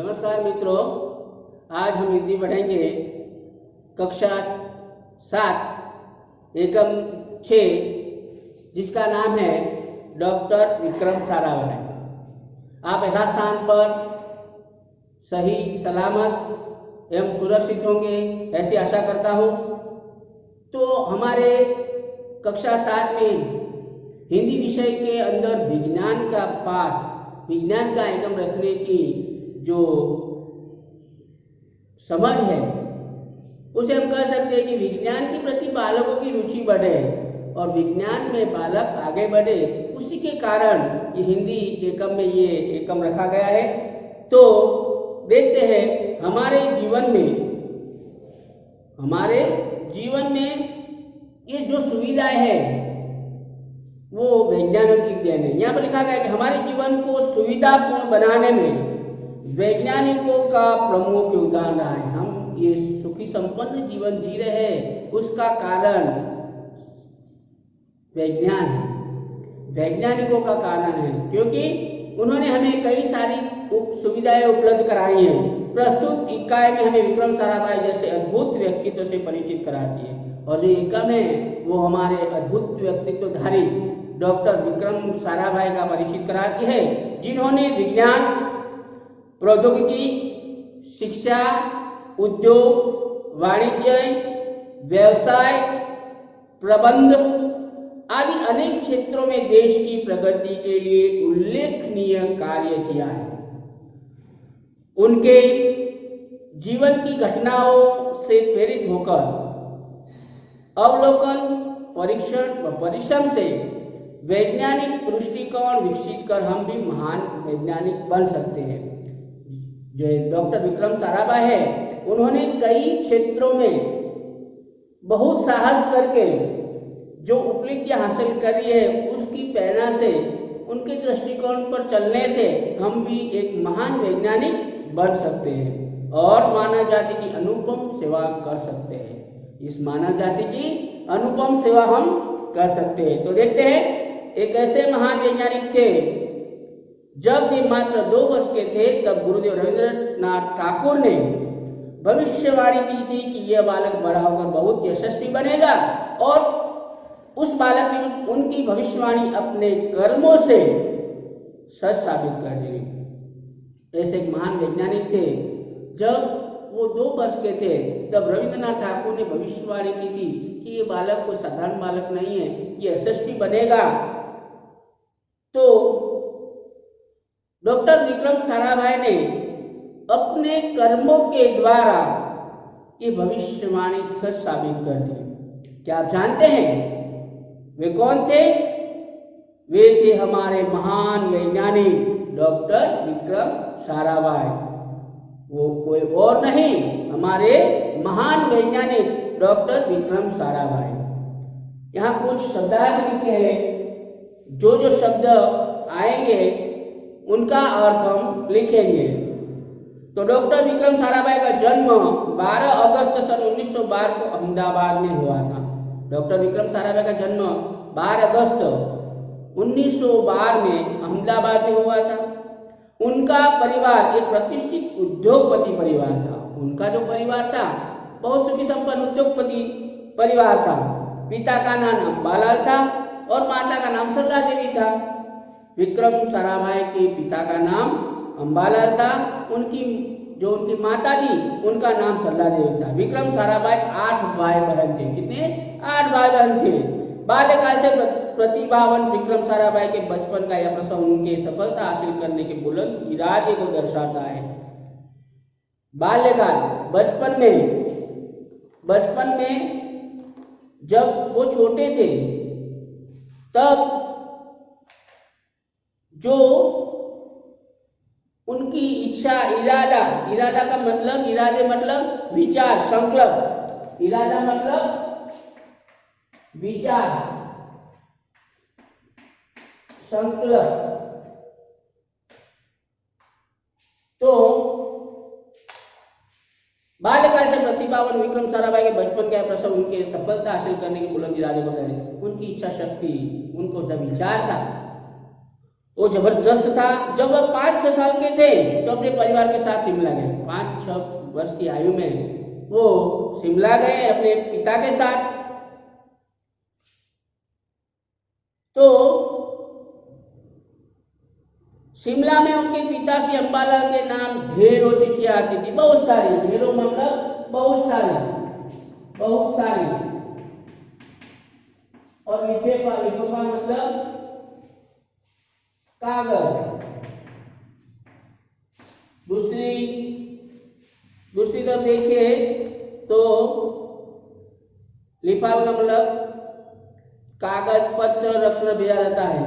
नमस्कार मित्रों, आज हम हिंदी पढ़ेंगे कक्षा 7 एकम 6 जिसका नाम है डॉक्टर विक्रम साराभाई। आप यथास्थान पर सही सलामत एवं सुरक्षित होंगे ऐसी आशा करता हूँ। तो हमारे कक्षा 7 में हिंदी विषय के अंदर विज्ञान का पाठ, विज्ञान का एकम रखने की जो समझ है उसे हम कह सकते हैं कि विज्ञान के प्रति बालकों की रुचि बढ़े और विज्ञान में बालक आगे बढ़े, उसी के कारण ये हिंदी एकम में ये एकम रखा गया है। तो देखते हैं हमारे जीवन में ये जो सुविधाएं हैं वो वैज्ञानिक की देन है। यहाँ पर लिखा गया है कि हमारे जीवन को सुविधापूर्ण बनाने में वैज्ञानिकों का प्रमुख योगदान रहा है। हम ये सुखी संपन्न जीवन जी रहे हैं, उसका कारण विज्ञान है, वैज्ञानिकों का कारण है, क्योंकि उन्होंने हमें कई सारी सुविधाएं उपलब्ध कराई हैं। प्रस्तुत इकाई में हमें विक्रम साराभाई जैसे अद्भुत व्यक्तित्व से परिचित कराती है और जो एकम है वो हमारे अद्भुत व्यक्तित्वधारी डॉक्टर विक्रम साराभाई का परिचित कराती है, जिन्होंने विज्ञान, प्रौद्योगिकी, शिक्षा, उद्योग, वाणिज्य, व्यवसाय, प्रबंध आदि अनेक क्षेत्रों में देश की प्रगति के लिए उल्लेखनीय कार्य किया है। उनके जीवन की घटनाओं से प्रेरित होकर अवलोकन, परीक्षण व परिश्रम से वैज्ञानिक दृष्टिकोण विकसित कर हम भी महान वैज्ञानिक बन सकते हैं। जो डॉक्टर विक्रम साराभाई है, उन्होंने कई क्षेत्रों में बहुत साहस करके जो उपलब्धियां हासिल करी है, उसकी प्रेरणा से, उनके दृष्टिकोण पर चलने से हम भी एक महान वैज्ञानिक बन सकते हैं और मानव जाति की अनुपम सेवा कर सकते हैं। इस मानव जाति की अनुपम सेवा हम कर सकते हैं। तो देखते हैं, एक ऐसे महान वैज्ञानिक थे, जब वे मात्र 2 वर्ष के थे तब गुरुदेव रविंद्रनाथ ठाकुर ने भविष्यवाणी की थी कि यह बालक बड़ा होकर बहुत यशस्वी बनेगा, और उस बालक ने उनकी भविष्यवाणी अपने कर्मों से सच साबित कर दी। ऐसे एक महान वैज्ञानिक थे, जब वो 2 वर्ष के थे तब रविंद्रनाथ ठाकुर ने भविष्यवाणी की थी कि ये बालक कोई साधारण बालक नहीं है, ये यशस्वी बनेगा। तो डॉक्टर विक्रम साराभाई ने अपने कर्मों के द्वारा ये भविष्यवाणी सच साबित कर दी। क्या आप जानते हैं वे कौन थे? वे थे हमारे महान वैज्ञानिक डॉक्टर विक्रम साराभाई। वो कोई और नहीं, हमारे महान वैज्ञानिक डॉक्टर विक्रम साराभाई। यहाँ कुछ शब्दार्थ लिखे हैं, जो शब्द आएंगे उनका अर्थ हम लिखेंगे। तो डॉक्टर विक्रम साराभाई का जन्म 12 अगस्त सन 1912 को अहमदाबाद में हुआ था। डॉक्टर विक्रम साराभाई का जन्म 12 अगस्त 1912 में अहमदाबाद में हुआ था। उनका परिवार एक प्रतिष्ठित उद्योगपति परिवार था। उनका जो परिवार था बहुत सुखी संपन्न उद्योगपति परिवार था। पिता का नाम अंबालाल था और माता का नाम सरला देवी था। विक्रम साराभाई के पिता का नाम अंबालाल था, उनकी माता थी उनका नाम सरला देवी था। विक्रम साराभाई 8 भाई बहन थे। कितने? 8 भाई बहन थे। बाल्यकाल से प्रतिभावान विक्रम साराभाई के बचपन का यह प्रसंग उनके सफलता हासिल करने के बुलंद इरादे को दर्शाता है। बाल्यकाल, बचपन में जब वो छोटे थे तब जो उनकी इच्छा, इरादा का मतलब, इरादे मतलब विचार, संकल्प, इरादा मतलब विचार, संकल्प। तो बाल्यकाल से प्रतिभावान विक्रम साराभाई के बचपन का प्रसंग उनके सफलता हासिल करने के बुलंद इरादे को दर्शाता है। उनकी इच्छा शक्ति, उनको जब विचार था वो जबरदस्त था। जब वह 5-6 साल के थे तो अपने परिवार के साथ शिमला गए। 5-6 वर्ष की आयु में वो शिमला गए अपने पिता के साथ। तो शिमला में उनके पिता श्री अंबालाल के नाम ढेरों चिट्ठियां आती थी, बहुत सारी। ढेरों मतलब बहुत सारी, बहुत सारी। और लिफाफा, लिफाफा मतलब कागज। दूसरी तरफ देखिए तो लिफाफा का मतलब कागज पत्र रखकर भेजा जाता है।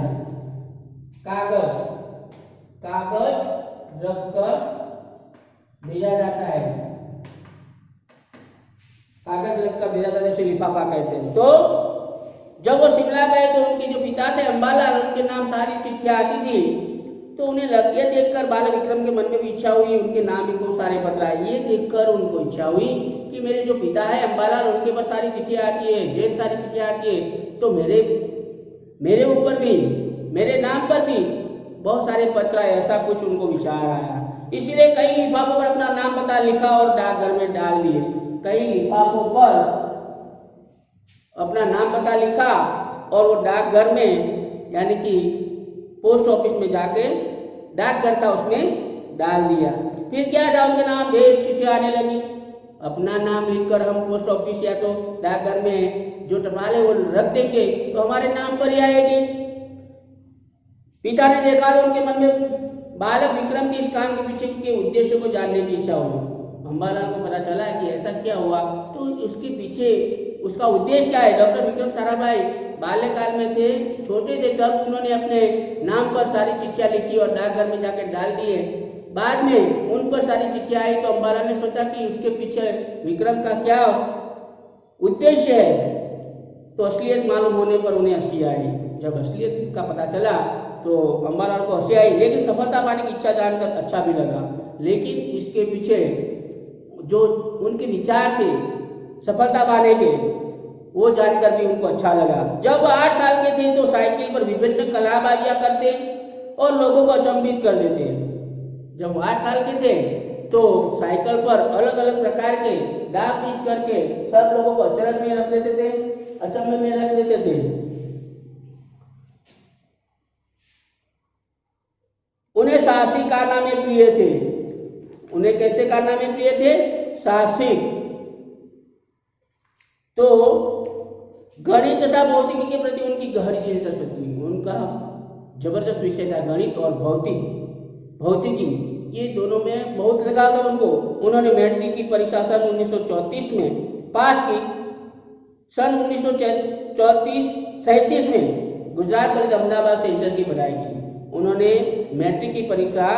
कागज रखकर भेजा जाता है, कागज रखकर भेजा जाता है, जैसे लिफाफा कहते हैं। तो जब वो शिमला गए तो उनके जो पिता थे अंबालाल, उनके नाम सारी चिट्ठियां आती थी। तो उन्हें ये देखकर बाल विक्रम के मन में भी इच्छा हुई, उनके नाम भी बहुत सारे पत्र आए। ये देखकर उनको इच्छा हुई कि मेरे जो पिता है अंबालाल, उनके पास सारी चिट्ठियां आती है, ढेर सारी चिट्ठियां आती है, तो मेरे ऊपर भी, मेरे नाम पर भी बहुत सारे पत्र आए। ऐसा कुछ उनको विचार आया। इसीलिए कई लिफाफों पर अपना नाम पता लिखा और डाकघर में डाल दिए। कई लिफाफों पर अपना नाम पता लिखा और वो डाकघर में, यानी कि पोस्ट ऑफिस में जाके डाकघर था उसमें डाल दिया। फिर क्या था, उनके नाम ढेर चिट्ठियां आने लगी। अपना नाम लिखकर हम पोस्ट ऑफिस या तो डाकघर में जो टपाल है वो रख देंगे तो हमारे नाम पर ही आएगी। पिता ने देखा तो उनके मन में बालक विक्रम के इस काम के पीछे के उद्देश्य को जानने की इच्छा हुई। अंबालाल को पता चला कि ऐसा क्या हुआ, तो उसके पीछे उसका उद्देश्य क्या है। डॉक्टर विक्रम साराभाई बाल्यकाल में थे, छोटे थे, तब उन्होंने अपने नाम पर सारी चिट्ठियां लिखी और डाकघर में जाकर डाल दिए। बाद में उन पर सारी चिट्ठियां आई तो अंबालाल ने सोचा कि उसके पीछे विक्रम का क्या उद्देश्य है। तो असलियत मालूम होने पर उन्हें हंसी आई। जब असलियत का पता चला तो अंबालाल को हंसी आई, लेकिन सफलता पाने की इच्छा जानकर अच्छा भी लगा। लेकिन इसके पीछे जो उनके विचार थे सफलता पाने के, वो जानकर भी उनको अच्छा लगा। जब वो 8 साल के थे तो साइकिल पर विभिन्न कलाबाजियां करते और लोगों को अचंभित कर देते। जब 8 साल के थे तो साइकिल पर अलग अलग प्रकार के दाग पीच करके सब लोगों को अचरज में रख देते थे, अचंभे में रख देते थे। उन्हें साहसिक कारनामे प्रिय थे। उन्हें कैसे कारनामे प्रिय थे? साहसिक। तो गणित तथा भौतिकी के प्रति उनकी गहरी दिलचस्पी थी। उनका जबरदस्त विषय था गणित और भौतिकी, ये दोनों में बहुत लगाव था उनको। उन्होंने मैट्रिक की परीक्षा सन 1934 में पास की। सन 1937 में गुजरात कॉलेज अहमदाबाद से इंटर की पढ़ाई की। उन्होंने मैट्रिक की परीक्षा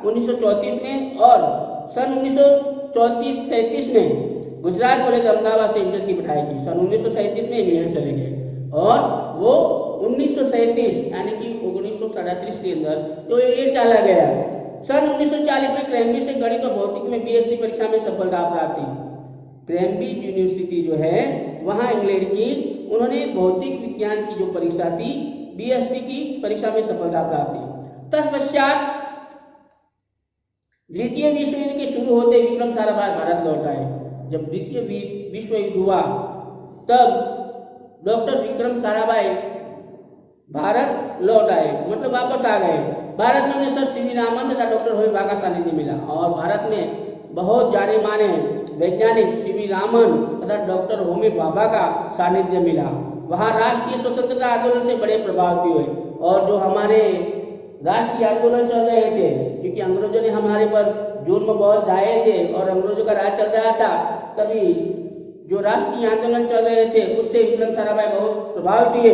1934 में और सन 1934-37 में गुजरात कॉलेज अहमदाबाद से इंटर की पढ़ाई की। सन 1937 में इंग्लैंड चले गए और वो 1937 यानी कि 1937 के अंदर तो इंग्लैंड चला गया। सन 1940 में क्रैम्ब्रिज से गणित और भौतिकी में बीएससी परीक्षा में सफलता प्राप्त की। क्रैम्ब्रिज यूनिवर्सिटी जो है वहाँ इंग्लैंड की, उन्होंने भौतिक विज्ञान की जो परीक्षा थी बीएससी की परीक्षा में सफलता प्राप्त की। तत्पश्चात द्वितीय विश्व युद्ध के शुरू होते विक्रम साराभाई भारत लौट आए। जब द्वितीय विश्व युद्ध हुआ तब डॉक्टर विक्रम साराभाई भारत लौट आए, मतलब वापस आ गए। भारत में उन्हें सर सीवी रामन तथा डॉक्टर होमी भाभा का सानिध्य मिला और भारत में बहुत जाने माने वैज्ञानिक सीवी रामन तथा डॉक्टर होमी भाभा का सानिध्य मिला। वहाँ राष्ट्रीय स्वतंत्रता आंदोलन से बड़े प्रभावित हुए और जो हमारे राष्ट्रीय आंदोलन चल रहे थे, क्योंकि अंग्रेजों ने हमारे पर जुल्म बहुत ढाए थे और अंग्रेजों का राज चल रहा था, तभी जो राष्ट्रीय आंदोलन चल रहे थे उससे विक्रम साराभाई बहुत प्रभावित हुए।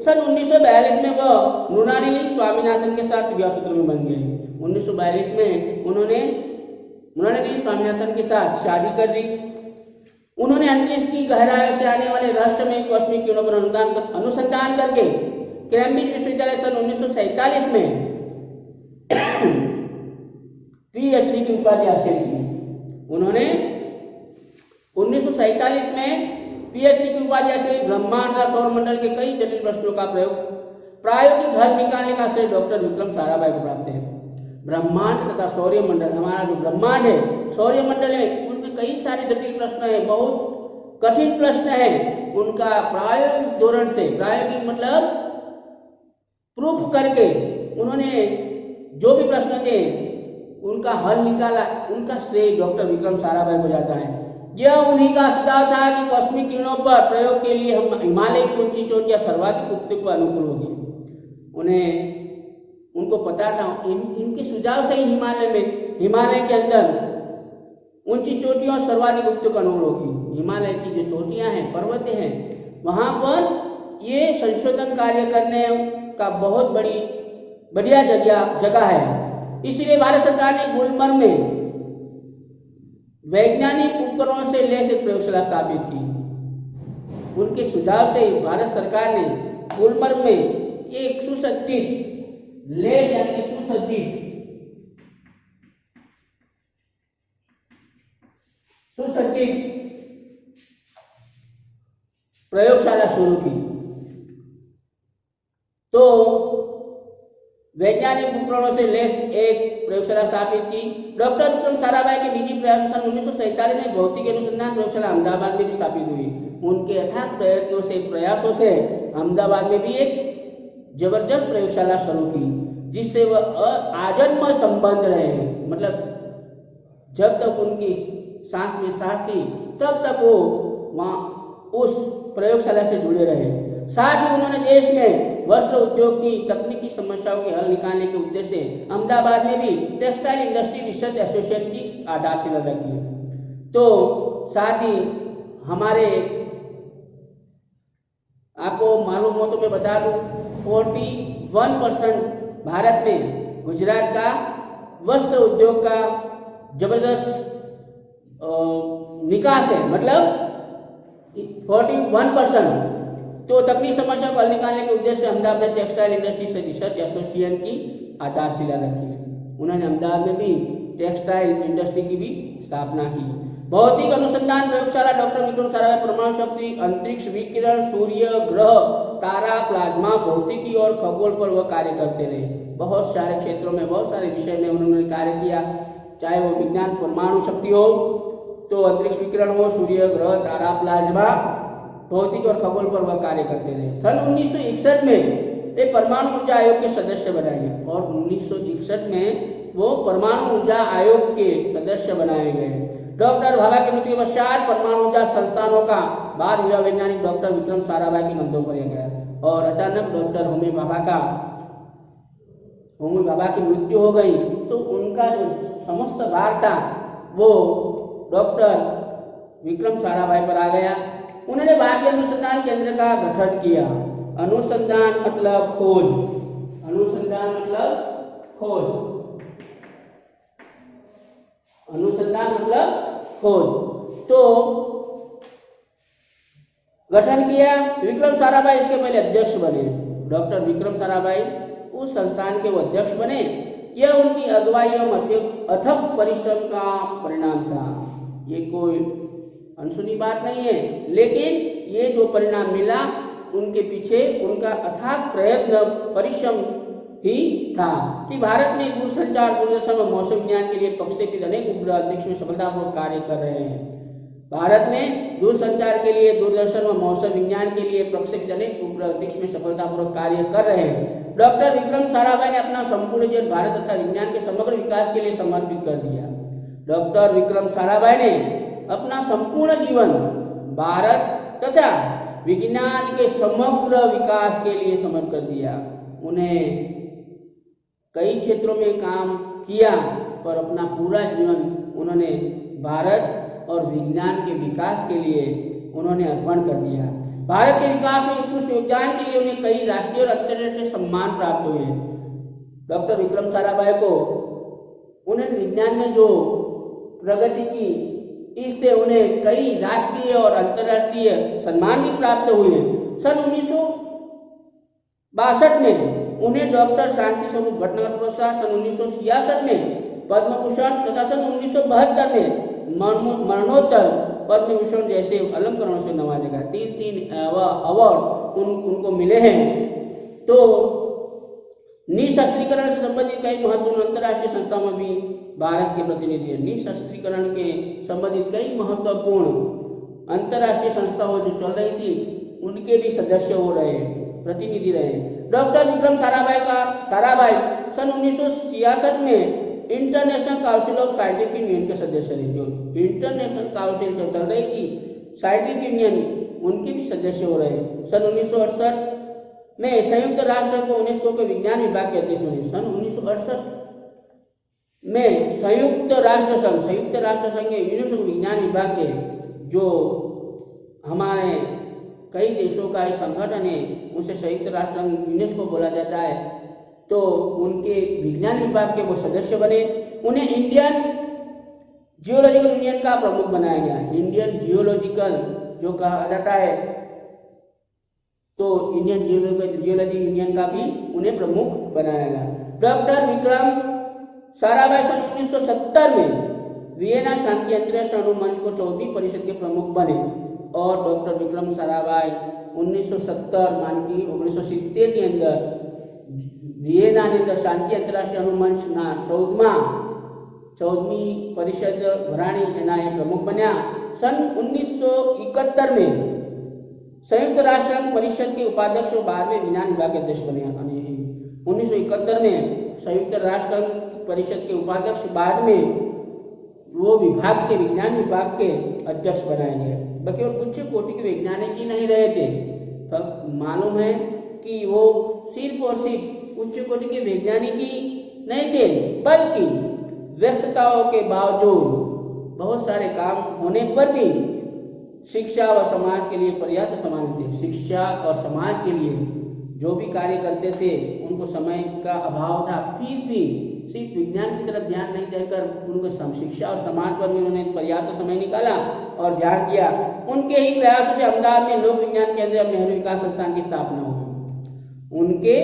सन 1942 में वह मृणालिनी स्वामीनाथन के साथ विवाह सूत्र में बन गए। 1942 में उन्होंने मृणालिनी स्वामीनाथन के साथ शादी कर ली। उन्होंने अंतरिक्ष की गहराई से आने वाले रहस्यमय कॉस्मिक किरणों पर अनुसंधान करके कैम्ब्रिज विश्वविद्यालय सन 1947 में पीएचडी की उपाधि हासिल की। उन्होंने 1947 में पीएचडी की उपाधि हासिल की। ब्रह्मांड व सौरमंडल के कई जटिल प्रश्नों का प्रयोग प्रायोगिक हल निकालने का श्रेय डॉक्टर विक्रम साराभाई को प्राप्त है। ब्रह्मांड तथा सौर्यमंडल, हमारा जो ब्रह्मांड है, सौर्यमंडल है, उनमें कई सारे जटिल प्रश्न है, बहुत कठिन प्रश्न है, उनका प्रायोगिक धोरण से, प्रायोगिक मतलब प्रूफ करके उन्होंने जो भी प्रश्न थे उनका हल निकाला, उनका श्रेय डॉक्टर विक्रम साराभाई को जाता है। यह उन्हीं का सुझाव था कि कॉस्मिक किरणों पर प्रयोग के लिए हम हिमालय की ऊंची चोटियां सर्वाधिक उपयुक्त व अनुकूल होगी। उनको पता था, इनके सुझाव से ही हिमालय के अंदर ऊंची चोटियां सर्वाधिक उपयुक्त अनुकूल होगी। हिमालय की जो चोटियां हैं, पर्वत हैं, वहां पर ये संशोधन कार्य करने का बहुत बढ़िया जगह है। इसलिए भारत सरकार ने गुलमर्ग में वैज्ञानिक उपकरणों से लैस एक प्रयोगशाला स्थापित की। उनके सुझाव से भारत सरकार ने गुलमर्ग में एक सुसज्जित लैस यानी सुसज्जित प्रयोगशाला शुरू की। तो वैज्ञानिक उपकरणों से लैस एक प्रयोगशाला स्थापित की। डॉक्टर विक्रम साराभाई के निजी प्रयास सन 1947 में भौतिक अनुसंधान प्रयोगशाला अहमदाबाद में भी स्थापित हुई। उनके अथाक प्रयासों से अहमदाबाद में भी एक जबरदस्त प्रयोगशाला शुरू की, जिससे वह आजन्म संबंध रहे। मतलब जब तक उनकी सांस में सांस थी तब तक वो वहाँ उस प्रयोगशाला से जुड़े रहे। साथ ही उन्होंने देश में वस्त्र उद्योग की तकनीकी समस्याओं के हल निकालने के उद्देश्य से अहमदाबाद में भी टेक्सटाइल इंडस्ट्री रिसर्च एसोसिएशन की आधारशिला रखी। तो साथ ही हमारे, आपको मालूम हो तो मैं बता दूं, 41% भारत में गुजरात का वस्त्र उद्योग का जबरदस्त निकास है। मतलब 41%। तो तकनीकी समस्या को हल निकालने के उद्देश्य से अहमदाबाद में टेक्सटाइल इंडस्ट्री से रिसर्च एसोसिएशन की आधारशिला रखी है। उन्होंने अहमदाबाद में भी टेक्सटाइल इंडस्ट्री की भी स्थापना की। भौतिक अनुसंधान प्रयोगशाला डॉक्टर विक्रम साराभाई परमाणु शक्ति, अंतरिक्ष विकिरण, सूर्य, ग्रह, तारा, प्लाज्मा, भौतिकी और खगोल पर वह कार्य करते रहे। बहुत सारे क्षेत्रों में, बहुत सारे विषय में उन्होंने कार्य किया, चाहे वो विज्ञान परमाणु शक्ति हो, तो अंतरिक्ष विकिरण हो, सूर्य, ग्रह, तारा, प्लाज्मा, भौतिक और खगोल पर वह कार्य करते रहे। सन 1961 में एक परमाणु ऊर्जा आयोग के सदस्य बनाए गए और 1961 में वो परमाणु ऊर्जा आयोग के सदस्य बनाए गए। डॉक्टर भाभा की मृत्यु के पश्चात परमाणु ऊर्जा संस्थानों का बाद युवा वैज्ञानिक डॉक्टर विक्रम साराभाई के कंधों पर गया और अचानक डॉक्टर होमी भाभा की मृत्यु हो गई। तो उनका जो समस्त भार था वो डॉक्टर विक्रम साराभाई पर आ गया। उन्होंने भारतीय अनुसंधान केंद्र का गठन किया। अनुसंधान मतलब खोज, अनुसंधान मतलब खोज, अनुसंधान मतलब खोज। तो गठन किया। विक्रम साराभाई इसके पहले अध्यक्ष बने। डॉक्टर विक्रम साराभाई उस संस्थान के वो अध्यक्ष बने। यह उनकी अगुवाई एवं अथक परिश्रम का परिणाम था। ये कोई अनसुनी बात नहीं है, लेकिन ये जो परिणाम मिला उनके पीछे उनका अथाक प्रयत्न, परिश्रम ही था कि भारत में दूरसंचार, दूरदर्शन और मौसम विज्ञान के लिए प्रक्षेपित अनेक उपग्रह अंतरिक्ष में सफलतापूर्वक कार्य कर रहे हैं। भारत में दूरसंचार के लिए, दूरदर्शन और मौसम विज्ञान के लिए प्रक्षेपित अनेक उपग्रह अंतरिक्ष में सफलतापूर्वक कार्य कर रहे हैं। डॉक्टर विक्रम साराभाई ने अपना संपूर्ण जीवन भारत तथा विज्ञान के समग्र विकास के लिए समर्पित कर दिया। डॉक्टर विक्रम साराभाई ने अपना संपूर्ण जीवन भारत तथा विज्ञान के समग्र विकास के लिए समर्पित कर दिया। उन्हें कई क्षेत्रों में काम किया, पर अपना पूरा जीवन उन्होंने भारत और विज्ञान के विकास के लिए उन्होंने अर्पण कर दिया। भारत के विकास में उत्कृष्ट योगदान के लिए उन्हें कई राष्ट्रीय और अंतर्राष्ट्रीय सम्मान प्राप्त हुए। डॉक्टर विक्रम साराभाई को उन्होंने विज्ञान में जो प्रगति की, इससे उन्हें कई राष्ट्रीय और अंतर्राष्ट्रीय सम्मान भी प्राप्त हुए। सन 1962 में उन्हें डॉक्टर शांति स्वरूप भटनागर पुरस्कार, सन 1966 में पद्म भूषण तथा सन 1972 में मरणोत्तर पद्म भूषण जैसे अलंकरणों से नवाजा गया। 3 अवार्ड उनको मिले हैं। तो निशस्त्रीकरण से संबंधित कई महत्वपूर्ण अंतर्राष्ट्रीय संस्थाओं में भी भारत के प्रतिनिधि है। निशस्त्रीकरण के संबंधित कई महत्वपूर्ण अंतर्राष्ट्रीय संस्थाओं जो चल रही थी उनके भी सदस्य हो रहे, प्रतिनिधि रहे। डॉक्टर विक्रम साराभाई सन 1966 में international council of scientific union के सदस्य रहे। जो इंटरनेशनल काउंसिल जो चल रही थी साइंटिफिक यूनियन, उनके भी सदस्य हो रहे। सन 1968 में संयुक्त राष्ट्र को यूनेस्को के विज्ञान विभाग के अध्यक्ष बने। सन 1968 में संयुक्त राष्ट्र संघ के यूनेस्को विज्ञान विभाग के, जो हमारे कई देशों का एक संगठन है, उसे संयुक्त राष्ट्र यूनेस्को बोला जाता है, तो उनके विज्ञान विभाग के वो सदस्य बने। उन्हें इंडियन जियोलॉजिकल यूनियन का प्रमुख बनाया गया। इंडियन जियोलॉजिकल जो कहा जाता है, तो इंडियन जियोलॉजी यूनियन का भी उन्हें प्रमुख बनाया गया। डॉक्टर विक्रम साराभाई सन 1970 में वियना शांति अंतर्राष्ट्रीय अणु मंच को 14वीं परिषद के प्रमुख बने। और डॉक्टर विक्रम साराभाई 1970 मान की 1970 के अंदर वियना के अंदर शांति अंतर्राष्ट्रीय अणु मंच ना 14वीं परिषद भराणी एना ये प्रमुख बन्या। सन 1971 में संयुक्त राष्ट्र परिषद के उपाध्यक्ष और बाद में विज्ञान विभाग के अध्यक्ष बने। 1971 में संयुक्त राष्ट्र परिषद के उपाध्यक्ष, बाद में वो विभाग के विज्ञान विभाग के अध्यक्ष बनाए गए। बाकी और उच्च कोटि के वैज्ञानिक ही नहीं रहे थे, तब मालूम है कि वो सिर्फ और सिर्फ उच्च कोटि के वैज्ञानिक ही नहीं थे, बल्कि व्यस्तताओं के बावजूद बहुत सारे काम होने पर भी शिक्षा और समाज के लिए पर्याप्त समय थे। शिक्षा और समाज के लिए जो भी कार्य करते थे उनको समय का अभाव था, फिर भी सिर्फ विज्ञान की तरफ ध्यान नहीं देकर उनको शिक्षा और समाज पर भी उन्होंने पर्याप्त समय निकाला और ध्यान दिया। उनके ही प्रयासों से अहमदाबाद में लोक विज्ञान केंद्र और नेहरू विकास संस्थान की स्थापना हुई। उनके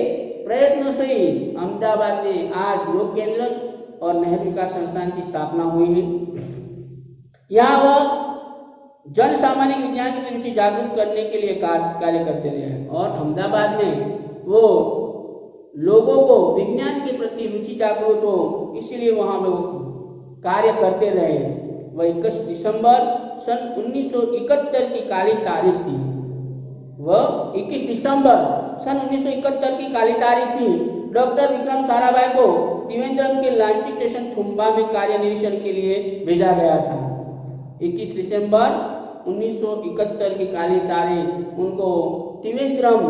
प्रयत्नों से ही अहमदाबाद में आज लोक केंद्र और नेहरू विकास संस्थान की स्थापना हुई है। यहाँ वह जन सामान्य विज्ञान की रुचि जागरूक करने के लिए कार्य करते रहे और अहमदाबाद में वो लोगों को विज्ञान के प्रति रुचि जागरूक हो, इसीलिए वहाँ वो कार्य करते रहे। वह 21 दिसंबर सन 1971 की काली तारीख थी। वह 21 दिसंबर सन 1971 की काली तारीख थी। डॉक्टर विक्रम साराभाई को त्रिवेंद्रम के लांची स्टेशन थुम्बा में कार्य निरीक्षण के लिए भेजा गया था। 21 दिसंबर 1971 की काली तारीख उनको त्रिवेंद्रम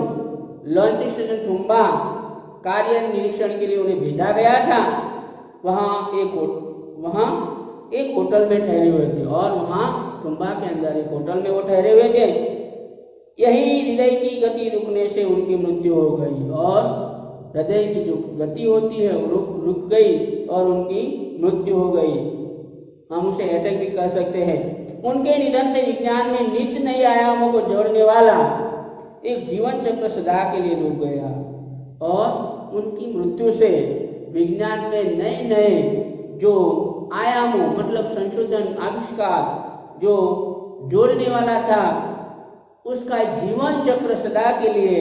लॉन्चिंग स्टेशन थुम्बा कार्य निरीक्षण के लिए उन्हें भेजा गया था। वहाँ एक होटल में ठहरे हुए थे और वहाँ थुम्बा के अंदर एक होटल में वो ठहरे हुए थे। यही हृदय की गति रुकने से उनकी मृत्यु हो गई और हृदय की जो गति होती है वो रुक गई और उनकी मृत्यु हो गई। हम उसे अटैक भी कर सकते हैं। उनके निधन से विज्ञान में नित्य नए आयामों को जोड़ने वाला एक जीवन चक्र सदा के लिए रुक गया और उनकी मृत्यु से विज्ञान में नए नए जो आयामों मतलब संशोधन आविष्कार जो जोड़ने वाला था उसका जीवन चक्र सदा के लिए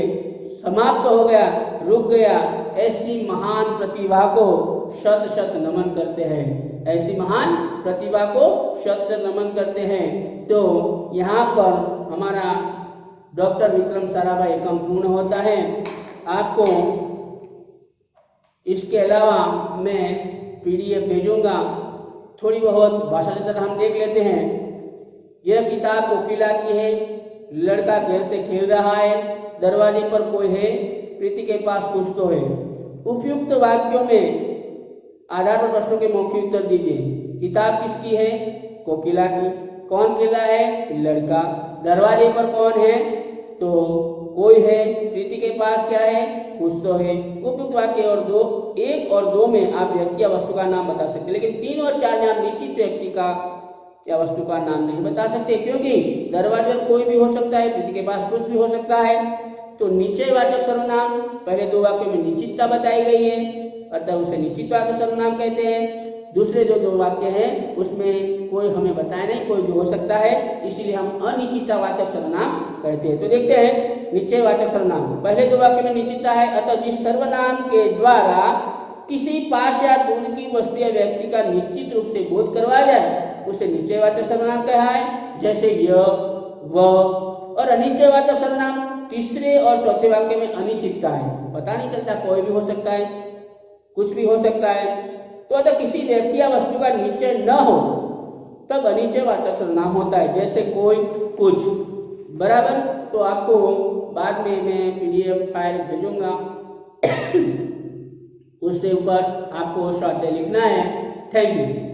समाप्त हो गया, रुक गया। ऐसी महान प्रतिभा को शत शत नमन करते हैं। ऐसी महान प्रतिभा को शत शत नमन करते हैं। तो यहाँ पर हमारा डॉक्टर विक्रम साराभाई एकम पूर्ण होता है। आपको इसके अलावा मैं PDF भेजूंगा। थोड़ी बहुत भाषा चित्र हम देख लेते हैं। यह किताब कोकिला की है। लड़का घर से खेल रहा है, दरवाजे पर कोई है, प्रीति के पास कुछ तो है। उपयुक्त वाक्यों में आधार पर प्रश्नों के मौखिक उत्तर दीजिए। किताब किसकी है? कोकिला की। कौन खेला है? लड़का। दरवाजे पर कौन है? तो कोई है। प्रीति के पास क्या है? कुछ तो है। उपयुक्त वाक्य और 1 और 2 में आप व्यक्ति या वस्तु का नाम बता सकते हैं, लेकिन 3 और 4 में आप निश्चित व्यक्ति का या वस्तु का नाम नहीं बता सकते, क्योंकि दरवाजे पर कोई भी हो सकता है, प्रीति के पास कुछ भी हो सकता है। तो निश्चय वाचक सर्वनाम पहले 2 वाक्यों में निश्चितता बताई गई है, अतः उसे निश्चित वाचक सर्वनाम कहते हैं। दूसरे जो 2 वाक्य हैं उसमें कोई हमें बताया नहीं, कोई भी हो सकता है, इसीलिए हम अनिश्चितता वाचक सर्वनाम कहते हैं। तो देखते हैं निश्चयवाचक सर्वनाम। पहले दो वाक्य में निश्चितता है, अतः जिस सर्वनाम के द्वारा किसी पास या दूर की वस्तु या व्यक्ति का निश्चित रूप से बोध करवाया जाए उसे निश्चयवाचक सर्वनाम कहा है। जैसे यह, वह। और अनिश्चयवाचक सर्वनाम तीसरे और चौथे वाक्य में अनिश्चितता है, पता नहीं चलता, कोई भी हो सकता है, कुछ भी हो सकता है। तो अगर किसी व्यक्ति या वस्तु का निश्चय न हो तब अनिश्चयवाचक सर्वनाम होता है, जैसे कोई, कुछ। बराबर। तो आपको बाद में मैं PDF फाइल भेजूंगा, उससे ऊपर आपको स्वाध्याय लिखना है। Thank you.